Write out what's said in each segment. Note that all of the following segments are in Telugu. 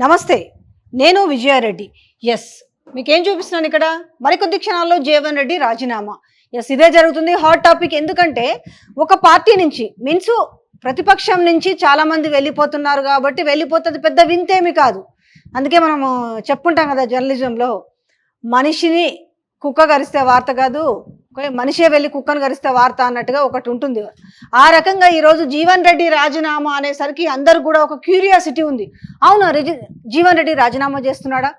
నమస్తే. నేను విజయారెడ్డి. యెస్. మీకేం చూపిస్తున్నాను ఇక్కడ? మరికొద్ది క్షణాల్లో జీవన్ రెడ్డి రాజీనామా. యెస్, ఇదే జరుగుతుంది. Hot topic. ఎందుకంటే ఒక పార్టీ నుంచి ప్రతిపక్షం నుంచి చాలా మంది వెళ్ళిపోతున్నారు కాబట్టి వెళ్ళిపోతుంది పెద్ద వింతేమి కాదు. అందుకే మనము చెప్పుకుంటాం కదా జర్నలిజంలో, మనిషిని కుక్క గరిస్తే వార్త కాదు, మనిషే వెళ్ళి కుక్కను గరిస్తే వార్త అన్నట్టుగా ఒకటి ఉంటుంది. ఆ రకంగా ఈరోజు జీవన్ రెడ్డి రాజీనామా అనేసరికి అందరు కూడా ఒక క్యూరియాసిటీ ఉంది. అవును, జీవన్ రెడ్డి రాజీనామా చేస్తున్నాడా?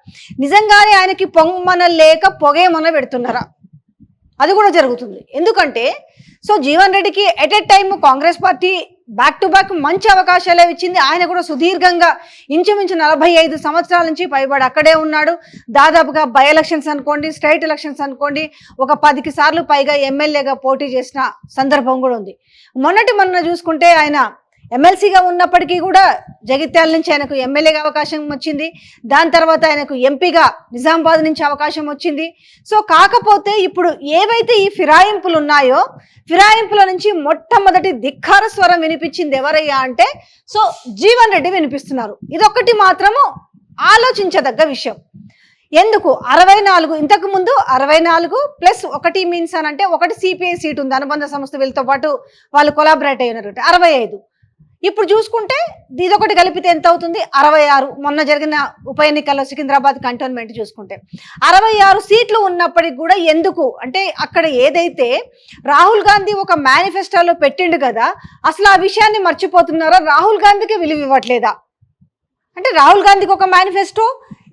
నిజంగానే ఆయనకి పొమ్మన లేక పొగేమన పెడుతున్నారా? అది కూడా జరుగుతుంది. ఎందుకంటే జీవన్ రెడ్డికి at a time Congress party back to back మంచి అవకాశాలే ఇచ్చింది. ఆయన కూడా సుదీర్ఘంగా ఇంచుమించు 45 సంవత్సరాల నుంచి పైబడి అక్కడే ఉన్నాడు. దాదాపుగా బై ఎలక్షన్స్ అనుకోండి, స్టేట్ ఎలక్షన్స్ అనుకోండి, ఒక 10కి సార్లు పైగా ఎమ్మెల్యేగా పోటీ చేసిన సందర్భం కూడా ఉంది. మొన్న చూసుకుంటే ఆయన ఎమ్మెల్సీగా ఉన్నప్పటికీ కూడా జగిత్యాల నుంచి ఆయనకు ఎమ్మెల్యేగా అవకాశం వచ్చింది. దాని తర్వాత ఆయనకు ఎంపీగా నిజామాబాద్ నుంచి అవకాశం వచ్చింది. కాకపోతే ఇప్పుడు ఏవైతే ఈ ఫిరాయింపులు ఉన్నాయో, ఫిరాయింపుల నుంచి మొట్టమొదటి ధిక్కార స్వరం వినిపించింది ఎవరయ్యా అంటే జీవన్ రెడ్డి వినిపిస్తున్నారు. ఇదొక్కటి మాత్రము ఆలోచించదగ్గ విషయం. ఎందుకు 64, ఇంతకు ముందు 64+1 మీన్స్ అని అంటే ఒకటి సిపిఐ సీట్ ఉంది, అనుబంధ సంస్థ వీళ్ళతో పాటు వాళ్ళు కొలాబరేట్ అయి ఉన్నారు, 65. ఇప్పుడు చూసుకుంటే ఇదొకటి కలిపితే ఎంత అవుతుంది? 66. మొన్న జరిగిన ఉప ఎన్నికల్లో సికింద్రాబాద్ కంటోన్మెంట్ చూసుకుంటే 66 సీట్లు ఉన్నప్పటికి కూడా ఎందుకు అంటే అక్కడ ఏదైతే రాహుల్ గాంధీ ఒక మేనిఫెస్టోలో పెట్టిండు కదా, అసలు ఆ విషయాన్ని మర్చిపోతున్నారా? రాహుల్ గాంధీకి విలువ ఇవ్వట్లేదా? అంటే రాహుల్ గాంధీకి ఒక మేనిఫెస్టో,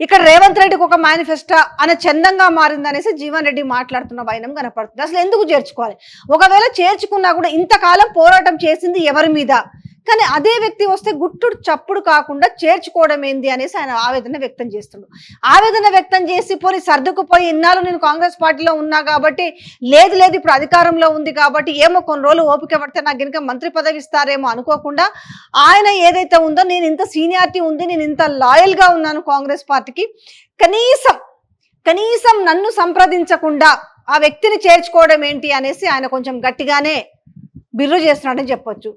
ఇక్కడ రేవంత్ రెడ్డికి ఒక మేనిఫెస్టో అనే చందంగా మారిందనేసి జీవన్ రెడ్డి మాట్లాడుతున్న వైనం కనపడుతుంది. అసలు ఎందుకు చేర్చుకోవాలి? ఒకవేళ చేర్చుకున్నా కూడా ఇంతకాలం పోరాటం చేసింది ఎవరి మీద? కానీ అదే వ్యక్తి వస్తే గుట్టుడు చప్పుడు కాకుండా చేర్చుకోవడం ఏంది అనేసి ఆయన ఆవేదన వ్యక్తం చేస్తుండు. ఆవేదన వ్యక్తం చేసి పోయి సర్దుకుపోయి ఇన్నాళ్ళు నేను కాంగ్రెస్ పార్టీలో ఉన్నా కాబట్టి లేదు ఇప్పుడు అధికారంలో ఉంది కాబట్టి ఏమో కొన్ని రోజులు ఓపిక పడితే నాకు గినక మంత్రి పదవి ఇస్తారేమో అనుకోకుండా ఆయన ఏదైతే ఉందో, నేను ఇంత సీనియారిటీ ఉంది, నేను ఇంత లాయల్గా ఉన్నాను కాంగ్రెస్ పార్టీకి, కనీసం నన్ను సంప్రదించకుండా ఆ వ్యక్తిని చేర్చుకోవడం ఏంటి అనేసి ఆయన కొంచెం గట్టిగానే బిర్రు చేస్తున్నాడని చెప్పొచ్చు.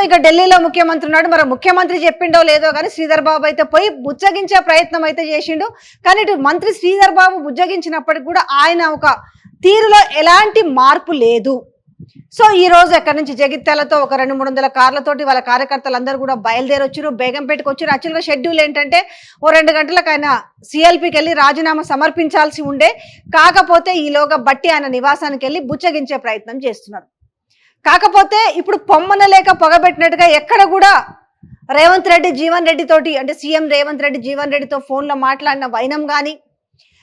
ఇక ఢిల్లీలో ముఖ్యమంత్రి ఉన్నాడు, మరి ముఖ్యమంత్రి చెప్పిండో లేదో కానీ శ్రీధర్ బాబు అయితే పోయి బుజ్జగించే ప్రయత్నం అయితే చేసిండు. కానీ ఇటు మంత్రి శ్రీధర్ బాబు బుజ్జగించినప్పటికి కూడా ఆయన ఒక తీరులో ఎలాంటి మార్పు లేదు. ఈ రోజు ఎక్కడి నుంచి జగిత్యాలతో ఒక 200-300 కార్లతోటి వాళ్ళ కార్యకర్తలు అందరూ కూడా బయలుదేరి వచ్చారు, బేగంపేటకు వచ్చారు. యాక్చువల్గా షెడ్యూల్ ఏంటంటే 2 గంటలకు ఆయన సిఎల్పికి వెళ్ళి రాజీనామా సమర్పించాల్సి ఉండే, కాకపోతే ఈలోగా బట్టి ఆయన నివాసానికి వెళ్ళి బుజ్జగించే ప్రయత్నం చేస్తున్నారు. కాకపోతే ఇప్పుడు పొమ్మన లేక పొగబెట్టినట్టుగా ఎక్కడ కూడా రేవంత్ రెడ్డి జీవన్ రెడ్డి తోటి అంటే సీఎం రేవంత్ రెడ్డి జీవన్ రెడ్డితో ఫోన్లో మాట్లాడిన వైనం కానీ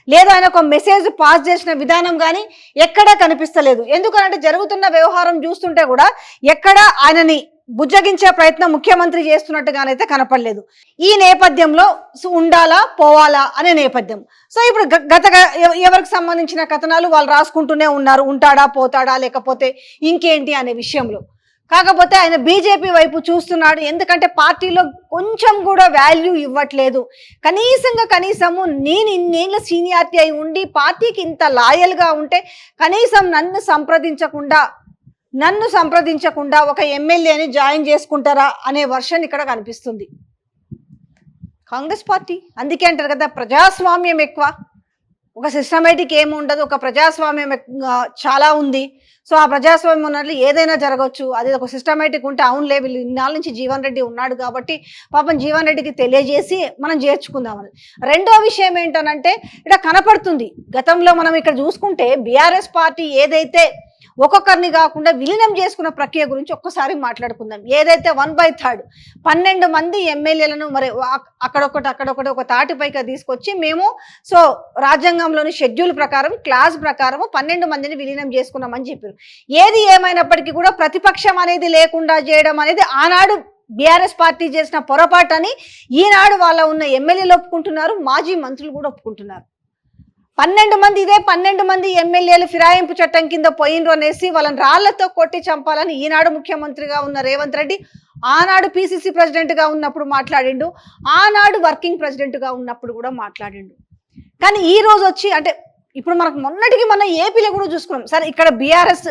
లేదా ఆయన ఒక మెసేజ్ పాస్ చేసిన విధానం కానీ ఎక్కడా కనిపిస్తలేదు. ఎందుకంటే జరుగుతున్న వ్యవహారం చూస్తుంటే కూడా ఎక్కడ ఆయనని బుజ్జగించే ప్రయత్నం ముఖ్యమంత్రి చేస్తున్నట్టుగానైతే కనపడలేదు. ఈ నేపథ్యంలో ఉండాలా పోవాలా అనే నేపథ్యం. ఇప్పుడు ఎవరికి సంబంధించిన కథనాలు వాళ్ళు రాసుకుంటూనే ఉన్నారు, ఉంటాడా పోతాడా లేకపోతే ఇంకేంటి అనే విషయంలో. కాకపోతే ఆయన బీజేపీ వైపు చూస్తున్నాడు. ఎందుకంటే పార్టీలో కొంచెం కూడా వాల్యూ ఇవ్వట్లేదు. కనీసము నేను ఇన్నేళ్ళ సీనియారిటీ అయి ఉండి పార్టీకి ఇంత లాయల్గా ఉంటే కనీసం నన్ను సంప్రదించకుండా ఒక ఎమ్మెల్యేని జాయిన్ చేసుకుంటారా అనే వర్షన్ ఇక్కడ కనిపిస్తుంది కాంగ్రెస్ పార్టీ. అందుకే అంటారు కదా ప్రజాస్వామ్యం ఎక్కువ, ఒక సిస్టమేటిక్ ఏమి ఉండదు, ఒక ప్రజాస్వామ్యం చాలా ఉంది. ఆ ప్రజాస్వామ్యం ఉన్నట్లు ఏదైనా జరగవచ్చు. అది ఒక సిస్టమేటిక్ ఉంటే అవునులే వీళ్ళు ఇన్నాళ్ళ నుంచి జీవన్ రెడ్డి ఉన్నాడు కాబట్టి పాపం జీవన్ రెడ్డికి తెలియజేసి మనం చేర్చుకుందామని. రెండో విషయం ఏంటనంటే ఇక్కడ కనపడుతుంది, గతంలో మనం ఇక్కడ చూసుకుంటే బీఆర్ఎస్ పార్టీ ఏదైతే ఒక్కొక్కరిని కాకుండా విలీనం చేసుకున్న ప్రక్రియ గురించి ఒక్కసారి మాట్లాడుకుందాం. ఏదైతే 1/3 12 మంది ఎమ్మెల్యేలను మరి అక్కడొకటి ఒక తాటిపైకి తీసుకొచ్చి మేము రాజ్యాంగంలోని షెడ్యూల్ ప్రకారం క్లాస్ ప్రకారం 12 మందిని విలీనం చేసుకున్నామని చెప్పారు. ఏది ఏమైనప్పటికీ కూడా ప్రతిపక్షం అనేది లేకుండా చేయడం అనేది ఆనాడు బీఆర్ఎస్ పార్టీ చేసిన పొరపాటని ఈనాడు వాళ్ళ ఉన్న ఎమ్మెల్యేలు ఒప్పుకుంటున్నారు, మాజీ మంత్రులు కూడా ఒప్పుకుంటున్నారు. 12 మంది ఎమ్మెల్యేలు ఫిరాయింపు చట్టం కింద పోయినరు అనేసి వాళ్ళని రాళ్లతో కొట్టి చంపాలని ఈనాడు ముఖ్యమంత్రిగా ఉన్న రేవంత్ రెడ్డి ఆనాడు పిసిసి ప్రెసిడెంట్గా ఉన్నప్పుడు మాట్లాడిండు, ఆనాడు వర్కింగ్ ప్రెసిడెంట్గా ఉన్నప్పుడు కూడా మాట్లాడిండు. కానీ ఈ రోజు వచ్చి అంటే ఇప్పుడు మనకు మొన్న ఏపీలో కూడా చూసుకున్నాం. సరే ఇక్కడ బీఆర్ఎస్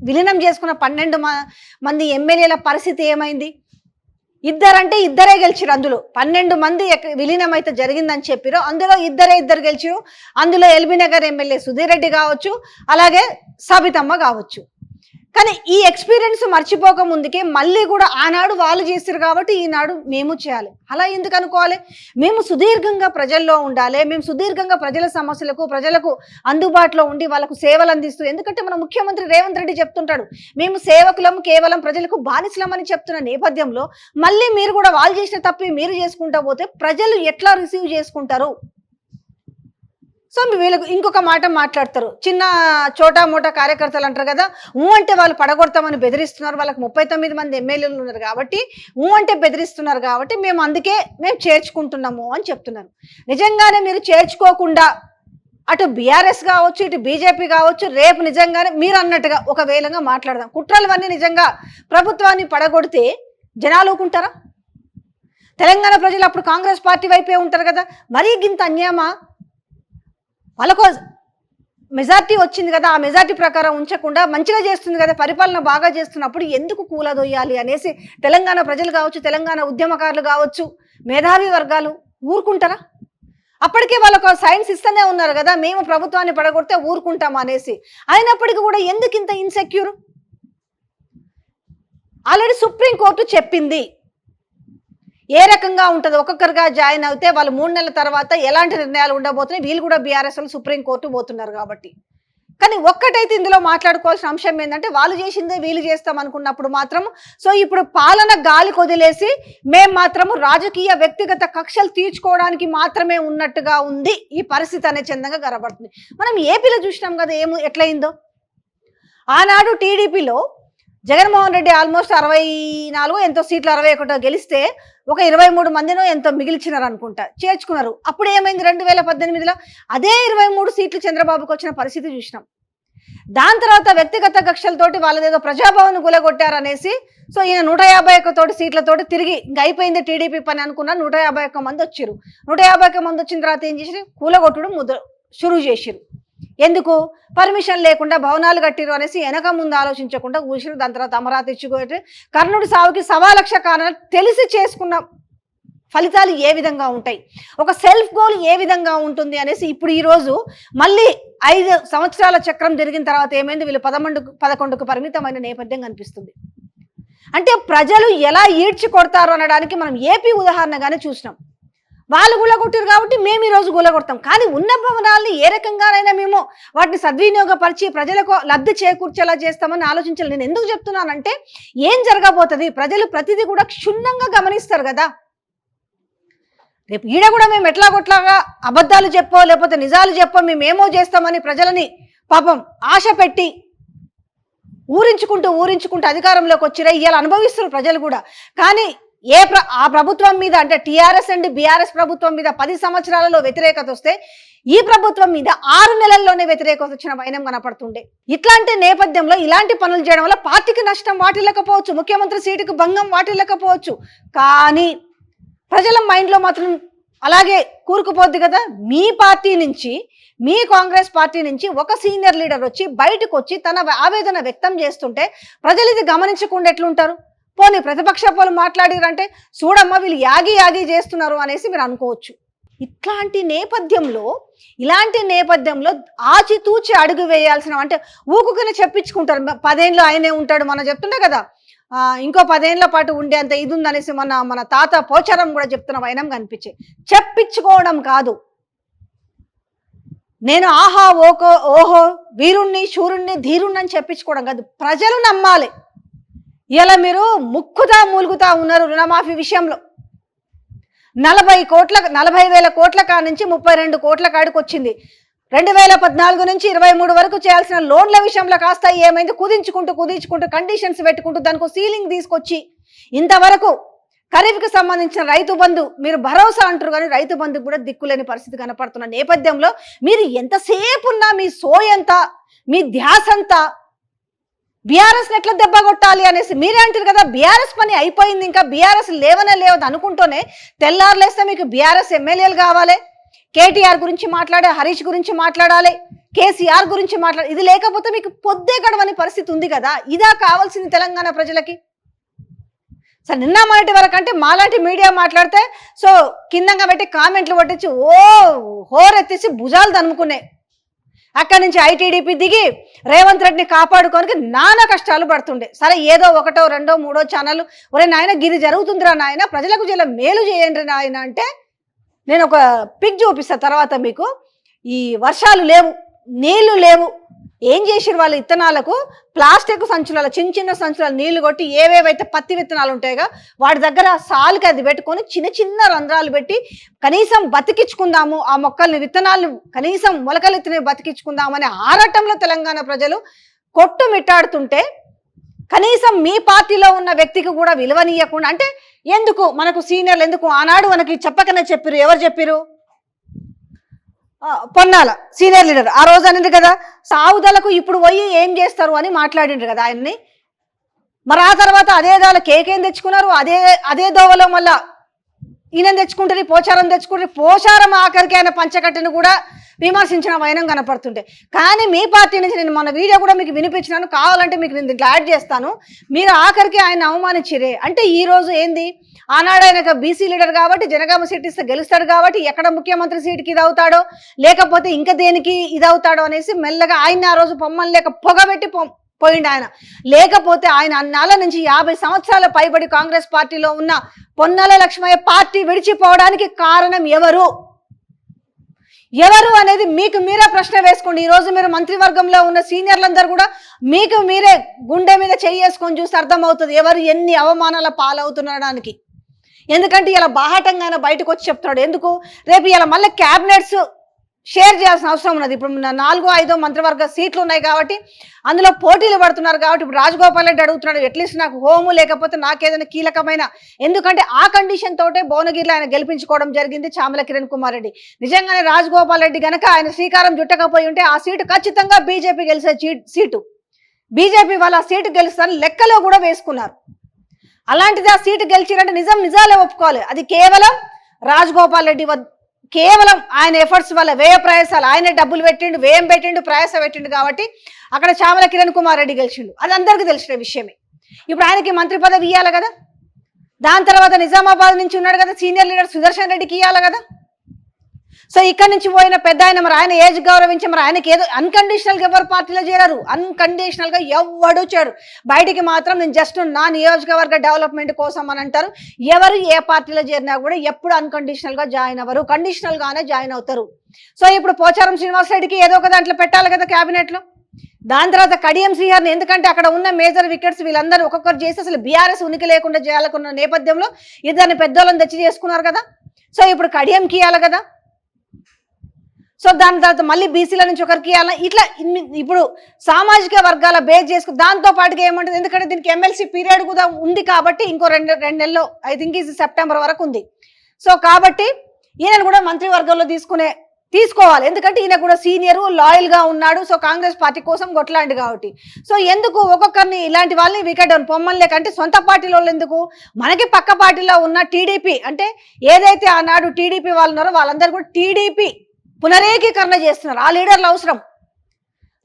విలీనం చేసుకున్న 12 మంది ఎమ్మెల్యేల పరిస్థితి ఏమైంది? ఇద్దరంటే ఇద్దరే గెలిచిరు. అందులో 12 మంది విలీనం అయితే జరిగిందని చెప్పారు. అందులో ఇద్దరు గెలిచిరు. అందులో ఎల్బీనగర్ ఎమ్మెల్యే సుధీర్ రెడ్డి కావచ్చు, అలాగే సబితమ్మ కావచ్చు. కానీ ఈ ఎక్స్పీరియన్స్ మర్చిపోక ముందుకే మళ్ళీ కూడా ఆనాడు వాళ్ళు చేశారు కాబట్టి ఈనాడు మేము చేయాలి. అలా ఎందుకు అనుకోవాలి? మేము సుదీర్ఘంగా ప్రజల్లో ఉండాలి, మేము సుదీర్ఘంగా ప్రజల సమస్యలకు ప్రజలకు అందుబాటులో ఉండి వాళ్ళకు సేవలు అందిస్తూ, ఎందుకంటే మన ముఖ్యమంత్రి రేవంత్ రెడ్డి చెప్తుంటాడు మేము సేవకులం, కేవలం ప్రజలకు బానిసలమని చెప్తున్న నేపథ్యంలో మళ్ళీ మీరు కూడా వాళ్ళు చేసిన తప్పి మీరు చేసుకుంటా పోతే ప్రజలు ఎట్లా రిసీవ్ చేసుకుంటారు? సో వీళ్ళకు ఇంకొక మాట మాట్లాడతారు, చిన్న చోటా మోటా కార్యకర్తలు అంటారు కదా, అంటే వాళ్ళు పడగొడతామని బెదిరిస్తున్నారు, వాళ్ళకి 39 మంది ఎమ్మెల్యేలు ఉన్నారు కాబట్టి అంటే బెదిరిస్తున్నారు కాబట్టి అందుకే మేము చేర్చుకుంటున్నాము అని చెప్తున్నారు. నిజంగానే మీరు చేర్చుకోకుండా అటు బీఆర్ఎస్ కావచ్చు, ఇటు బీజేపీ కావచ్చు, రేపు నిజంగానే మీరు అన్నట్టుగా ఒకవేళగా మాట్లాడదాం, కుట్రలవన్నీ నిజంగా ప్రభుత్వాన్ని పడగొడితే జనాలు ఊకుంటారా? తెలంగాణ ప్రజలు అప్పుడు కాంగ్రెస్ పార్టీ వైపే ఉంటారు కదా. మరీ గింత అన్యాయమా? వాళ్ళకు మెజార్టీ వచ్చింది కదా, ఆ మెజార్టీ ప్రకారం ఉంచకుండా మంచిగా చేస్తుంది కదా, పరిపాలన బాగా చేస్తున్నప్పుడు ఎందుకు కూలదొయ్యాలి అనేసి తెలంగాణ ప్రజలు కావచ్చు, తెలంగాణ ఉద్యమకారులు కావచ్చు, మేధావి వర్గాలు ఊరుకుంటారా? అప్పటికే వాళ్ళకు సైన్స్ ఇస్తూనే ఉన్నారు కదా, మేము ప్రభుత్వాన్ని పడగొడితే ఊరుకుంటాం అనేసి. అయినప్పటికీ కూడా ఎందుకు ఇంత ఇన్సెక్యూర్? ఆల్రెడీ సుప్రీంకోర్టు చెప్పింది ఏ రకంగా ఉంటుంది. ఒక్కొక్కరుగా జాయిన్ అవుతే వాళ్ళు 3 నెలల తర్వాత ఎలాంటి నిర్ణయాలు ఉండబోతున్నాయి, వీళ్ళు కూడా బీఆర్ఎస్ సుప్రీంకోర్టు పోతున్నారు కాబట్టి. కానీ ఒక్కటైతే ఇందులో మాట్లాడుకోవాల్సిన అంశం ఏంటంటే, వాళ్ళు చేసిందే వీళ్ళు చేస్తాం అనుకున్నప్పుడు మాత్రం సో ఇప్పుడు పాలన గాలి కొదిలేసి మేము మాత్రము రాజకీయ వ్యక్తిగత కక్షలు తీర్చుకోవడానికి మాత్రమే ఉన్నట్టుగా ఉంది ఈ పరిస్థితి అనే చందంగా కనబడుతుంది. మనం ఏపీలో చూసినాం కదా ఎట్లయిందో. ఆనాడు టీడీపీలో జగన్మోహన్ రెడ్డి ఆల్మోస్ట్ 64 ఎంతో సీట్లు 61 గెలిస్తే ఒక 23 మందినో ఎంతో మిగిల్చినారు అనుకుంటా, చేర్చుకున్నారు. అప్పుడు ఏమైంది? 2018లో అదే 23 సీట్లు చంద్రబాబుకి వచ్చిన పరిస్థితి చూసినాం. దాని తర్వాత వ్యక్తిగత కక్షలతోటి వాళ్ళదేదో ప్రజాభవన్ గులగొట్టారనేసి సో ఈయన 151 సీట్లతోటి తిరిగి ఇంక అయిపోయింది టీడీపీ పని అనుకున్న 151 మంది వచ్చారు. 151 మంది వచ్చిన తర్వాత ఏం చేసి కూలగొట్టడం షురూ చేసిరు. ఎందుకు? పర్మిషన్ లేకుండా భవనాలు కట్టిరు అనేసి వెనక ముందు ఆలోచించకుండా కూర్చురు. దాని తర్వాత అమరావతి ఇచ్చుకోటి కర్ణుడి సావుకి 1,00,000 కారణాలు తెలిసి చేసుకున్న ఫలితాలు ఏ విధంగా ఉంటాయి, ఒక సెల్ఫ్ గోల్ ఏ విధంగా ఉంటుంది అనేసి ఇప్పుడు ఈరోజు మళ్ళీ 5 సంవత్సరాల చక్రం తిరిగిన తర్వాత ఏమైంది? వీళ్ళు 11కు పరిమితమైన నేపథ్యం కనిపిస్తుంది. అంటే ప్రజలు ఎలా ఈడ్చి కొడతారు అనడానికి మనం ఏపీ ఉదాహరణగానే చూసినాం. వాళ్ళు గులగొట్టారు కాబట్టి మేము ఈరోజు గులగొడతాం. కానీ ఉన్న భవనాల్ని ఏ రకంగానైనా మేము వాటిని సద్వినియోగపరిచి ప్రజలకు లబ్ధి చేకూర్చేలా చేస్తామని ఆలోచించాలి. నేను ఎందుకు చెప్తున్నానంటే ఏం జరగబోతుంది, ప్రజలు ప్రతిదీ కూడా క్షుణ్ణంగా గమనిస్తారు కదా. రేపు ఈడ కూడా మేము ఎట్లాగొట్లాగా అబద్ధాలు చెప్పో లేకపోతే నిజాలు చెప్పో మేమేమో చేస్తామని ప్రజలని పాపం ఆశ పెట్టి ఊరించుకుంటూ అధికారంలోకి వచ్చిరే ఇవాళ అనుభవిస్తున్నారు ప్రజలు కూడా. కానీ ఆ ప్రభుత్వం మీద అంటే టీఆర్ఎస్ అండ్ బీఆర్ఎస్ ప్రభుత్వం మీద 10 సంవత్సరాలలో వ్యతిరేకత వస్తే ఈ ప్రభుత్వం మీద 6 నెలల్లోనే వ్యతిరేకత వచ్చిన వైనం కనపడుతుండే. ఇట్లాంటి నేపథ్యంలో ఇలాంటి పనులు చేయడం వల్ల పార్టీకి నష్టం వాటిల్లకపోవచ్చు, ముఖ్యమంత్రి సీటుకు భంగం వాటిల్లకపోవచ్చు, కానీ ప్రజల మైండ్లో మాత్రం అలాగే కూరుకుపోద్ది కదా. మీ పార్టీ నుంచి, మీ కాంగ్రెస్ పార్టీ నుంచి ఒక సీనియర్ లీడర్ వచ్చి బయటకు వచ్చి తన ఆవేదన వ్యక్తం చేస్తుంటే ప్రజలు ఇది గమనించకుండా ఎట్లుంటారు? పోనీ ప్రతిపక్ష వాళ్ళు మాట్లాడారంటే చూడమ్మా వీళ్ళు యాగి చేస్తున్నారు అనేసి మీరు అనుకోవచ్చు. ఇలాంటి నేపథ్యంలో ఆచితూచి అడుగు వేయాల్సిన, అంటే ఊకుని చెప్పించుకుంటారు. 10 ఏళ్ళు ఆయనే ఉంటాడు, మనం చెప్తుండే కదా ఇంకో 10 ఏళ్ల పాటు ఉండేంత ఇది ఉందనేసి మన తాత పోచారం కూడా చెప్తున్న వైనం కనిపించే. చెప్పించుకోవడం కాదు, నేను ఆహా ఓహో వీరుణ్ణి శూరుణ్ణి ధీరుణ్ణి అని చెప్పించుకోవడం కాదు, ప్రజలు నమ్మాలి. ఇలా మీరు మూలుగుతా ఉన్నారు రుణమాఫీ విషయంలో. 40,000 కోట్ల కాడ నుంచి 32 కోట్ల కాడికి వచ్చింది. 2014 నుంచి 23 వరకు చేయాల్సిన లోన్ల విషయంలో కాస్త ఏమైంది? కుదించుకుంటూ కండిషన్స్ పెట్టుకుంటూ దానికి సీలింగ్ తీసుకొచ్చి ఇంతవరకు ఖరీఫ్కి సంబంధించిన రైతు బంధు మీరు భరోసా అంటారు, కానీ రైతు బంధు కూడా దిక్కులేని పరిస్థితి కనపడుతున్న నేపథ్యంలో మీరు ఎంతసేపు ఉన్నా మీ సోయంతా, మీ ధ్యాసంతా బీఆర్ఎస్ ఎట్లా దెబ్బ కొట్టాలి అనేసి మీరే అంటారు కదా. బీఆర్ఎస్ పని అయిపోయింది, ఇంకా బీఆర్ఎస్ లేవదు అనుకుంటూనే తెల్లారులేస్తే మీకు బీఆర్ఎస్ ఎమ్మెల్యేలు కావాలి, కేటీఆర్ గురించి మాట్లాడే, హరీష్ గురించి మాట్లాడాలి, కేసీఆర్ గురించి మాట్లాడాలి. ఇది లేకపోతే మీకు పొద్దే గడవని పరిస్థితి ఉంది కదా. ఇదా కావాల్సింది తెలంగాణ ప్రజలకి? సరే నిన్న మొన్నటి వరకు అంటే మాలాంటి మీడియా మాట్లాడితే సో కిందంగా పెట్టి కామెంట్లు పట్టించి హోరెత్తిసి భుజాలు తనుముకున్నాయి. అక్కడి నుంచి ఐటీడీపీ దిగి రేవంత్ రెడ్డిని కాపాడుకోనికి నానా కష్టాలు పడుతుండే. సరే ఏదో ఒకటో రెండో మూడో ఛానల్ ఒరే నాయన గిది జరుగుతుందిరా నాయన, ప్రజలకు జల మేలు చేయండి నాయన అంటే నేను ఒక పిక్ చూపిస్తా తర్వాత మీకు. ఈ వర్షాలు లేవు, నీళ్లు లేవు, ఏం చేసిరు వాళ్ళ విత్తనాలకు ప్లాస్టిక్ సంచులలో చిన్న చిన్న సంచులలో నీళ్లు కొట్టి ఏవేవైతే పత్తి విత్తనాలు ఉంటాయిగా వాటి దగ్గర సాలుకి అది పెట్టుకొని చిన్న చిన్న రంధ్రాలు పెట్టి కనీసం బతికించుకుందాము ఆ మొక్కల్ని, విత్తనాలను కనీసం మొలకలెత్తిని బతికించుకుందామనే ఆరాటంలో తెలంగాణ ప్రజలు కొట్టుమిట్టాడుతుంటే కనీసం మీ పార్టీలో ఉన్న వ్యక్తికి కూడా విలువనీయకుండా, అంటే ఎందుకు మనకు సీనియర్లు ఎందుకు ఆనాడు మనకి చెప్పకనే చెప్పిరు. ఎవరు చెప్పిరు? పొన్నాల సీనియర్ లీడర్ ఆ రోజు అనింది కదా సావుదలకు ఇప్పుడు పోయి ఏం చేస్తారు అని మాట్లాడిండ్రు కదా ఆయన్ని. మరి ఆ తర్వాత అదే దాల కేకేం తెచ్చుకున్నారు, అదే దోవలో మళ్ళా ఈయన తెచ్చుకుంటుంది, పోచారం తెచ్చుకుంటుంది. పోచారం ఆఖరికి ఆయన పంచకట్టును కూడా విమర్శించిన వైనం కనపడుతుంటే, కానీ మీ పార్టీ నుంచి నేను మన వీడియో కూడా మీకు వినిపించినాను, కావాలంటే మీకు నేను దీంట్లో యాడ్ చేస్తాను. మీరు ఆఖరికి ఆయన అవమానించిరే అంటే ఈ రోజు ఏంది, ఆనాడు ఆయన బీసీ లీడర్ కాబట్టి జనగామ సీట్ ఇస్తే గెలుస్తాడు కాబట్టి ఎక్కడ ముఖ్యమంత్రి సీటుకి ఇది అవుతాడో లేకపోతే ఇంకా దేనికి ఇది అవుతాడో అనేసి మెల్లగా ఆయన ఆ రోజు పొమ్మని లేక పొగబెట్టి పోయిండు ఆయన. లేకపోతే ఆయన అన్నాళ్ళ నుంచి 50 సంవత్సరాల పైబడి కాంగ్రెస్ పార్టీలో ఉన్న పొన్నాల లక్ష్మయ్య పార్టీ విడిచిపోవడానికి కారణం ఎవరు అనేది మీకు మీరే ప్రశ్న వేసుకోండి. ఈ రోజు మీరు మంత్రివర్గంలో ఉన్న సీనియర్లందరూ కూడా మీకు మీరే గుండె మీద చేసుకొని చూస్తే అర్థమవుతుంది ఎవరు ఎన్ని అవమానాల పాలవుతుండడానికి. ఎందుకంటే ఇలా బాహాటంగా బయటకు వచ్చి చెప్తున్నాడు. ఎందుకు రేపు ఇలా మళ్ళీ క్యాబినెట్స్ షేర్ చేయాల్సిన అవసరం ఉన్నది. ఇప్పుడు 4-5 మంత్రివర్గ సీట్లు ఉన్నాయి కాబట్టి అందులో పోటీలు పడుతున్నారు కాబట్టి ఇప్పుడు రాజగోపాల్ రెడ్డి అడుగుతున్నాడు అట్లీస్ట్ నాకు హోము లేకపోతే నాకేదైనా కీలకమైన, ఎందుకంటే ఆ కండిషన్ తోటే భువనగిరిలో ఆయన గెలిపించుకోవడం జరిగింది చామల కిరణ్ కుమార్ రెడ్డి. నిజంగానే రాజగోపాల్ రెడ్డి గనక ఆయన శ్రీకారం చుట్టకపోయి ఉంటే ఆ సీటు ఖచ్చితంగా బీజేపీ గెలిచే సీటు, బీజేపీ వాళ్ళ సీటు గెలుస్తారని లెక్కలో కూడా వేసుకున్నారు. అలాంటిది ఆ సీటు గెలిచిరంటే నిజాలే ఒప్పుకోవాలి. అది కేవలం రాజగోపాల్ రెడ్డి కేవలం ఆయన ఎఫర్ట్స్ వల్ల, వ్యయ ప్రయాసాలు, ఆయనే డబ్బులు పెట్టిండు, వ్యయం పెట్టిండు, ప్రయాస పెట్టిండు కాబట్టి అక్కడ చామల కిరణ్ కుమార్ రెడ్డి గెలిచిండు. అది అందరికీ తెలిసిన విషయమే. ఇప్పుడు ఆయనకి మంత్రి పదవి ఇవ్వాలి కదా. దాని తర్వాత నిజామాబాద్ నుంచి ఉన్నాడు కదా సీనియర్ లీడర్ సుదర్శన్ రెడ్డికి ఇవ్వాలి కదా. సో ఇక్కడ నుంచి పోయిన పెద్ద ఆయన మరి ఆయన ఏజ్ గౌరవించి మరి ఆయనకి ఏదో అన్కండిషనల్గా ఎవరు పార్టీలో చేరారు, అన్కండిషనల్గా ఎవడు చేరు. బయటికి మాత్రం నేను జస్ట్ నా నియోజకవర్గ డెవలప్మెంట్ కోసం అని అంటారు. ఎవరు ఏ పార్టీలో చేరినా కూడా ఎప్పుడు అన్కండిషనల్గా జాయిన్ అవ్వరు, కండిషనల్గానే జాయిన్ అవుతారు. సో ఇప్పుడు పోచారం శ్రీనివాసరెడ్డికి ఏదో ఒక దాంట్లో పెట్టాలి కదా క్యాబినెట్లో. దాని తర్వాత కడియం శ్రీహరిని, ఎందుకంటే అక్కడ ఉన్న మేజర్ వికెట్స్ వీళ్ళందరూ ఒక్కొక్కరు చేసి అసలు బీఆర్ఎస్ ఉనికి లేకుండా చేయాలనుకున్న నేపథ్యంలో ఇద్దరిని పెద్దోళ్ళని తెచ్చి చేసుకున్నారు కదా. సో ఇప్పుడు కడియంకి ఇవ్వాలి కదా. సో దాని తర్వాత మళ్ళీ బీసీల నుంచి ఒకరికి ఇవ్వాలి. ఇట్లా ఇప్పుడు సామాజిక వర్గాల బేస్ చేసుకుని దాంతో పాటుగా ఏమంటుంది, ఎందుకంటే దీనికి ఎమ్మెల్సీ పీరియడ్ కూడా ఉంది కాబట్టి ఇంకో రెండు నెలల్లో ఐ థింక్ ఇది సెప్టెంబర్ వరకు ఉంది. సో కాబట్టి ఈయనను కూడా మంత్రివర్గంలో తీసుకోవాలి, ఎందుకంటే ఈయన కూడా సీనియర్ లాయల్గా ఉన్నాడు. సో కాంగ్రెస్ పార్టీ కోసం కొట్లాంటి కాబట్టి. సో ఎందుకు ఒక్కొక్కరిని ఇలాంటి వాళ్ళని వికెట్ పొమ్మని లేకంటే సొంత పార్టీలో ఎందుకు, మనకి పక్క పార్టీలో ఉన్న టీడీపీ అంటే ఏదైతే ఆనాడు టీడీపీ వాళ్ళు ఉన్నారో వాళ్ళందరూ కూడా టీడీపీ పునరేకీకరణ చేస్తున్నారు. ఆ లీడర్లు అవసరం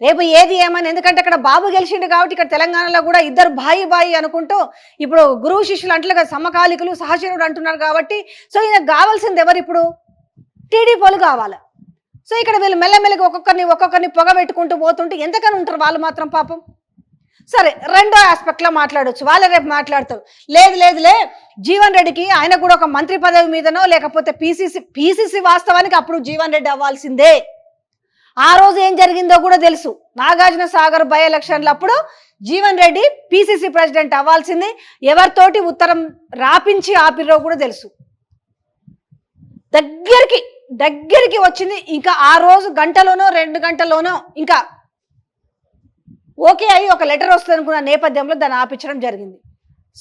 రేపు ఏది ఏమని, ఎందుకంటే అక్కడ బాబు గెలిచిండు కాబట్టి ఇక్కడ తెలంగాణలో కూడా ఇద్దరు బాయి అనుకుంటూ ఇప్పుడు గురువు శిష్యులు అంటలుగా సమకాలికులు సహచరుడు అంటున్నారు కాబట్టి సో ఈయనకు కావాల్సింది ఎవరు, ఇప్పుడు టీడీపీలు కావాలి. సో ఇక్కడ వీళ్ళు మెల్లమెల్లగా ఒక్కొక్కరిని పొగ పెట్టుకుంటూ పోతుంటే ఎంతకని ఉంటారు వాళ్ళు మాత్రం పాపం. సరే రెండో ఆస్పెక్ట్లో మాట్లాడవచ్చు, వాళ్ళే రేపు మాట్లాడతారు. లేదులే జీవన్ రెడ్డికి ఆయన కూడా ఒక మంత్రి పదవి మీదనో లేకపోతే పీసీసీ వాస్తవానికి అప్పుడు జీవన్ రెడ్డి అవ్వాల్సిందే. ఆ రోజు ఏం జరిగిందో కూడా తెలుసు. నాగార్జున సాగర్ బై ఎలక్షన్లు అప్పుడు జీవన్ రెడ్డి పీసీసీ ప్రెసిడెంట్ అవ్వాల్సింది, ఎవరితోటి ఉత్తరం రాపించి ఆపిరో కూడా తెలుసు. దగ్గరికి వచ్చింది. ఇంకా ఆ రోజు గంటలోనో 2 గంటల్లోనో ఇంకా ఓకే అయ్యి ఒక లెటర్ వస్తుంది అనుకున్న నేపథ్యంలో దాన్ని ఆపించడం జరిగింది.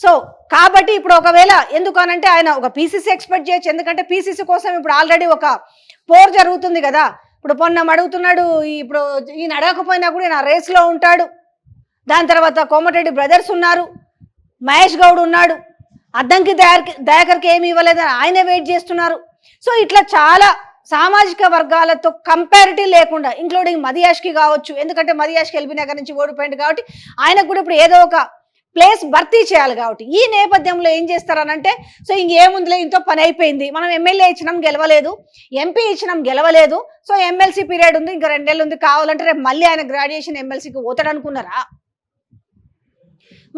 సో కాబట్టి ఇప్పుడు ఒకవేళ ఎందుకు అనంటే ఆయన ఒక పీసీసీ ఎక్స్పెక్ట్ చేయొచ్చు, ఎందుకంటే పీసీసీ కోసం ఇప్పుడు ఆల్రెడీ ఒక పోర్ జరుగుతుంది కదా. ఇప్పుడు పొన్నం అడుగుతున్నాడు, ఇప్పుడు ఈయన అడగకపోయినా కూడా ఈయన రేస్లో ఉంటాడు. దాని తర్వాత కోమటిరెడ్డి బ్రదర్స్ ఉన్నారు, మహేష్ గౌడ్ ఉన్నాడు, అద్దంకి దయాకర్కి ఏమి ఇవ్వలేదని ఆయనే వెయిట్ చేస్తున్నారు. సో ఇట్లా చాలా సామాజిక వర్గాలతో కంపారిటివ్ లేకుండా ఇంక్లూడింగ్ మదియాష్కి కావచ్చు, ఎందుకంటే మదియాష్కి ఎల్బీ నగర్ నుంచి ఓడిపోయింది కాబట్టి ఆయనకు కూడా ఇప్పుడు ఏదో ఒక ప్లేస్ భర్తీ చేయాలి కాబట్టి ఈ నేపథ్యంలో ఏం చేస్తారనంటే సో ఇంకేముందిలే ఇంతో పని అయిపోయింది, మనం ఎమ్మెల్యే ఇచ్చినాం గెలవలేదు, ఎంపీ ఇచ్చినాం గెలవలేదు, సో ఎమ్మెల్సీ పీరియడ్ ఉంది ఇంకా 2 ఏళ్ళు ఉంది, కావాలంటే రేపు మళ్ళీ ఆయన గ్రాడ్యుయేషన్ ఎమ్మెల్సీకి పోతాడు అనుకున్నారా?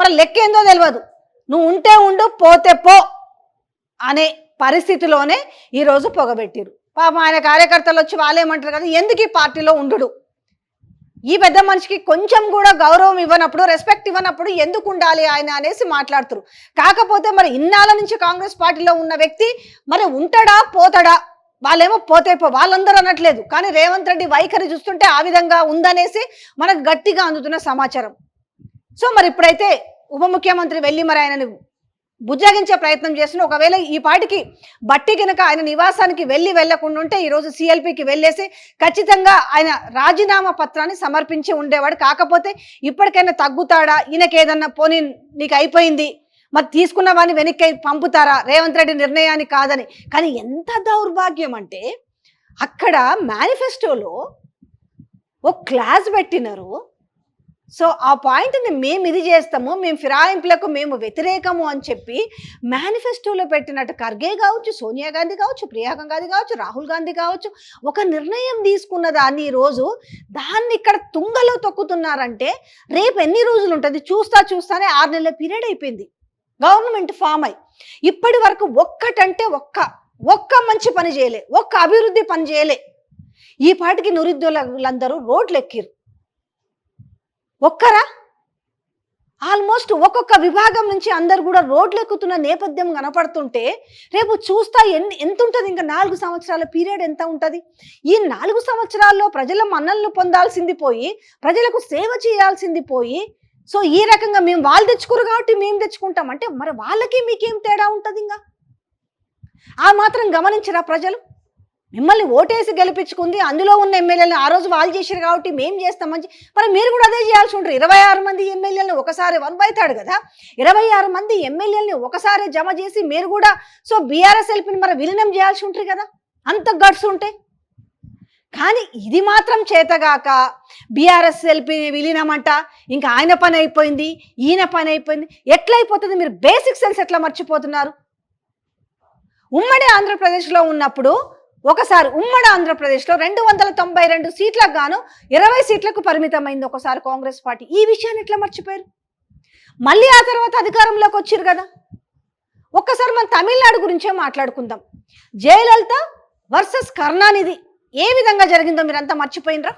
మరి లెక్క ఏందో తెలియదు, నువ్వు ఉంటే ఉండు పోతే పో అనే పరిస్థితిలోనే ఈరోజు పొగబెట్టిరు. పాపం ఆయన కార్యకర్తలు వచ్చి వాళ్ళేమంటారు కదా, ఎందుకు ఈ పార్టీలో ఉండు, ఈ పెద్ద మనిషికి కొంచెం కూడా గౌరవం ఇవ్వనప్పుడు, రెస్పెక్ట్ ఇవ్వనప్పుడు ఎందుకు ఉండాలి ఆయన అనేసి మాట్లాడుతారు. కాకపోతే మరి ఇన్నాళ్ళ నుంచి కాంగ్రెస్ పార్టీలో ఉన్న వ్యక్తి మరి ఉంటాడా పోతాడా, వాళ్ళేమో పోతే వాళ్ళందరూ అనట్లేదు, కానీ రేవంత్ రెడ్డి వైఖరి చూస్తుంటే ఆ విధంగా ఉందనేసి మనకు గట్టిగా అందుతున్న సమాచారం. సో మరి ఇప్పుడైతే ఉప ముఖ్యమంత్రి వెళ్ళి మరి ఆయనని బుజ్జగించే ప్రయత్నం చేసిన, ఒకవేళ ఈ పాటికి బట్టి కనుక ఆయన నివాసానికి వెళ్ళకుండా ఉంటే ఈరోజు సిఎల్పికి వెళ్ళేసి ఖచ్చితంగా ఆయన రాజీనామా పత్రాన్ని సమర్పించి ఉండేవాడు. కాకపోతే ఇప్పటికైనా తగ్గుతాడా, ఈయనకి ఏదన్నా పోనీ నీకు అయిపోయింది మరి తీసుకున్న వాడిని వెనక్కి పంపుతారా రేవంత్ రెడ్డి నిర్ణయాన్ని కాదని. కానీ ఎంత దౌర్భాగ్యం అంటే అక్కడ మేనిఫెస్టోలో ఒక క్లాస్ పెట్టినారు. సో ఆ పాయింట్ని మేము ఇది చేస్తాము, మేము ఫిరాయింపులకు మేము వ్యతిరేకము అని చెప్పి మేనిఫెస్టోలో పెట్టినట్టు ఖర్గే కావచ్చు, సోనియా గాంధీ కావచ్చు, ప్రియాంక గాంధీ కావచ్చు, రాహుల్ గాంధీ కావచ్చు, ఒక నిర్ణయం తీసుకున్న దాన్ని ఈరోజు దాన్ని ఇక్కడ తుంగలో తొక్కుతున్నారంటే రేపు ఎన్ని రోజులు ఉంటుంది చూస్తానే 6 నెలల పీరియడ్ అయిపోయింది గవర్నమెంట్ ఫామ్ అయి. ఇప్పటి వరకు ఒక్కటంటే ఒక్క మంచి పని చేయలే, ఒక్క అభివృద్ధి పని చేయలే. ఈ పాటికి నిరుద్యోగులందరూ రోడ్లు ఎక్కిరు. ఒక్కరా? ఆల్మోస్ట్ ఒక్కొక్క విభాగం నుంచి అందరు కూడా రోడ్లు ఎక్కుతున్న నేపథ్యం కనపడుతుంటే రేపు చూస్తా ఎంత ఉంటుంది, ఇంకా 4 సంవత్సరాల పీరియడ్ ఎంత ఉంటుంది? ఈ 4 సంవత్సరాల్లో ప్రజల మన్నలను పొందాల్సింది పోయి, ప్రజలకు సేవ చేయాల్సింది పోయి, సో ఈ రకంగా మేము వాళ్ళు తెచ్చుకోరు కాబట్టి మేము తెచ్చుకుంటాం అంటే మరి వాళ్ళకి మీకేం తేడా ఉంటుంది? ఇంకా ఆ మాత్రం గమనించరా ప్రజలు? మిమ్మల్ని ఓటేసి గెలిపించుకుంది, అందులో ఉన్న ఎమ్మెల్యేలను ఆ రోజు వాళ్ళు చేశారు కాబట్టి మేము చేస్తామని, మరి మీరు కూడా అదే చేయాల్సి ఉంటారు. 26 మంది ఎమ్మెల్యేలను ఒకసారి 1/3 కదా, 26 మంది ఎమ్మెల్యేలని ఒకసారి జమ చేసి మీరు కూడా సో బీఆర్ఎస్ ఎల్పీని మరి విలీనం చేయాల్సి ఉంటుంది కదా, అంత గట్స్ ఉంటే. కానీ ఇది మాత్రం చేతగాక బీఆర్ఎస్ ఎల్పీని విలీనం అంట, ఇంకా ఆయన పని అయిపోయింది, ఈయన పని అయిపోయింది. ఎట్లా అయిపోతుంది? మీరు బేసిక్ సెన్స్ ఎట్లా మర్చిపోతున్నారు? ఉమ్మడి ఆంధ్రప్రదేశ్లో ఉన్నప్పుడు ఒకసారి ఉమ్మడి ఆంధ్రప్రదేశ్లో 292 సీట్లకు గాను 20 సీట్లకు పరిమితమైంది ఒకసారి కాంగ్రెస్ పార్టీ. ఈ విషయాన్ని ఎట్లా మర్చిపోయారు? మళ్ళీ ఆ తర్వాత అధికారంలోకి వచ్చారు కదా. ఒక్కసారి మనం తమిళనాడు గురించే మాట్లాడుకుందాం. జయలలిత వర్సెస్ కరుణానిధి ఏ విధంగా జరిగిందో మీరంతా మర్చిపోయినరా?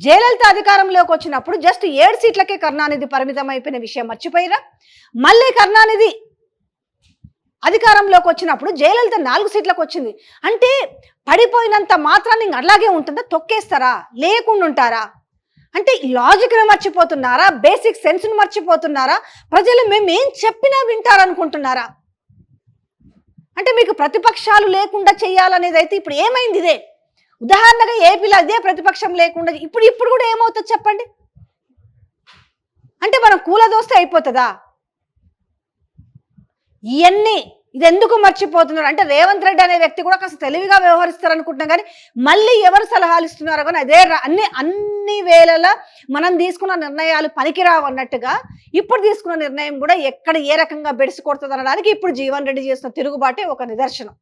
జయలలిత అధికారంలోకి వచ్చినప్పుడు జస్ట్ 7 సీట్లకే కరుణానిధి పరిమితం అయిపోయిన విషయం మర్చిపోయిరా? మళ్ళీ కరుణానిధి అధికారంలోకి వచ్చినప్పుడు జయలలిత 4 సీట్లకు వచ్చింది. అంటే పడిపోయినంత మాత్రాన్ని అలాగే ఉంటుందా? తొక్కేస్తారా? లేకుండా ఉంటారా? అంటే లాజిక్ని మర్చిపోతున్నారా? బేసిక్ సెన్స్ని మర్చిపోతున్నారా? ప్రజలు మేము ఏం చెప్పినా వింటారనుకుంటున్నారా? అంటే మీకు ప్రతిపక్షాలు లేకుండా చేయాలనేది అయితే ఇప్పుడు ఏమైంది? ఇదే ఉదాహరణగా ఏపీలో అదే ప్రతిపక్షం లేకుండా ఇప్పుడు కూడా ఏమవుతుంది చెప్పండి? అంటే మనం కూలదోస్తే అయిపోతుందా? ఇవన్నీ ఇది ఎందుకు మర్చిపోతున్నారు అంటే రేవంత్ రెడ్డి అనే వ్యక్తి కూడా కాస్త తెలివిగా వ్యవహరిస్తారు అనుకుంటున్నాం, కానీ మళ్ళీ ఎవరు సలహాలు ఇస్తున్నారో కానీ అదే అన్ని వేళలా మనం తీసుకున్న నిర్ణయాలు పనికిరావు అన్నట్టుగా ఇప్పుడు తీసుకున్న నిర్ణయం కూడా ఎక్కడ ఏ రకంగా బెడిసి కొడుతుంది అనడానికి ఇప్పుడు జీవన్ రెడ్డి చేస్తున్న తిరుగుబాటే ఒక నిదర్శనం.